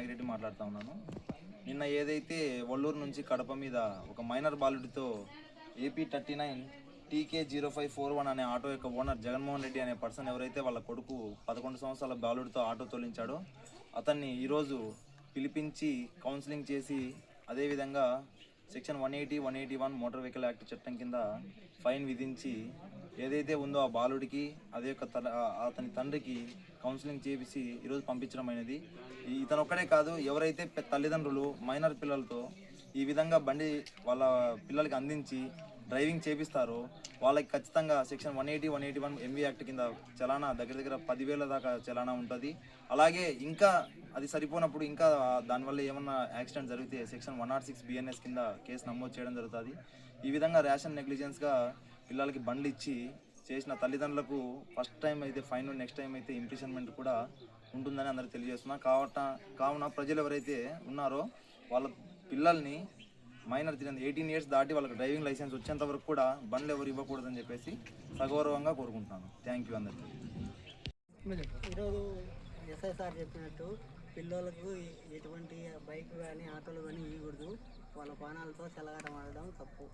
నాగిరెడ్డి మాట్లాడుతూ ఉన్నాను. నిన్న ఏదైతే వల్లూరు నుంచి కడప మీద ఒక మైనర్ బాలుడితో AP39 TK0541 అనే ఆటో యొక్క ఓనర్ జగన్మోహన్ రెడ్డి అనే పర్సన్ ఎవరైతే వాళ్ళ కొడుకు 11 సంవత్సరాల బాలుడితో ఆటో తోలించాడో అతన్ని ఈరోజు పిలిపించి కౌన్సిలింగ్ చేసి అదేవిధంగా సెక్షన్ 180, 181 మోటార్ వెహికల్ యాక్ట్ చట్టం కింద ఫైన్ విధించి ఏదైతే ఉందో ఆ బాలుడికి అదే యొక్క అతని తండ్రికి కౌన్సిలింగ్ చేసి ఈరోజు పంపించడం అనేది. ఇతను ఒక్కడే కాదు, ఎవరైతే తల్లిదండ్రులు మైనర్ పిల్లలతో ఈ విధంగా బండి వాళ్ళ పిల్లలకి అందించి డ్రైవింగ్ చేపిస్తారో వాళ్ళకి ఖచ్చితంగా సెక్షన్ 180, 181 MV యాక్ట్ కింద చలానా దగ్గర 10,000 దాకా చలానా ఉంటుంది. అలాగే ఇంకా అది సరిపోనప్పుడు ఇంకా దానివల్ల ఏమన్నా యాక్సిడెంట్ జరిగితే సెక్షన్ 106 BNS కింద కేసు నమోదు చేయడం జరుగుతుంది. ఈ విధంగా ర్యాషన్ నెగ్లిజెన్స్గా పిల్లలకి బండ్లు ఇచ్చి చేసిన తల్లిదండ్రులకు ఫస్ట్ టైం అయితే ఫైన్, నెక్స్ట్ టైం అయితే ఇంప్రిజన్మెంట్ కూడా ఉంటుందని అందరికీ తెలియజేస్తున్నా. కావున ప్రజలు ఎవరైతే ఉన్నారో వాళ్ళ పిల్లల్ని మైనర్ 18 years దాటి వాళ్ళకి డ్రైవింగ్ లైసెన్స్ వచ్చేంత వరకు కూడా బండ్లు ఎవరు ఇవ్వకూడదని చెప్పేసి సగౌరవంగా కోరుకుంటున్నాను. థ్యాంక్ యూ అందరికీ. ఈరోజు ఎస్ఐ సార్ చెప్పినట్టు పిల్లలకు ఎటువంటి బైక్ కానీ ఆటోలు కానీ ఇవ్వకూడదు. వాళ్ళ ప్రాణాలతో చెలగాటం ఆడడం తప్పు.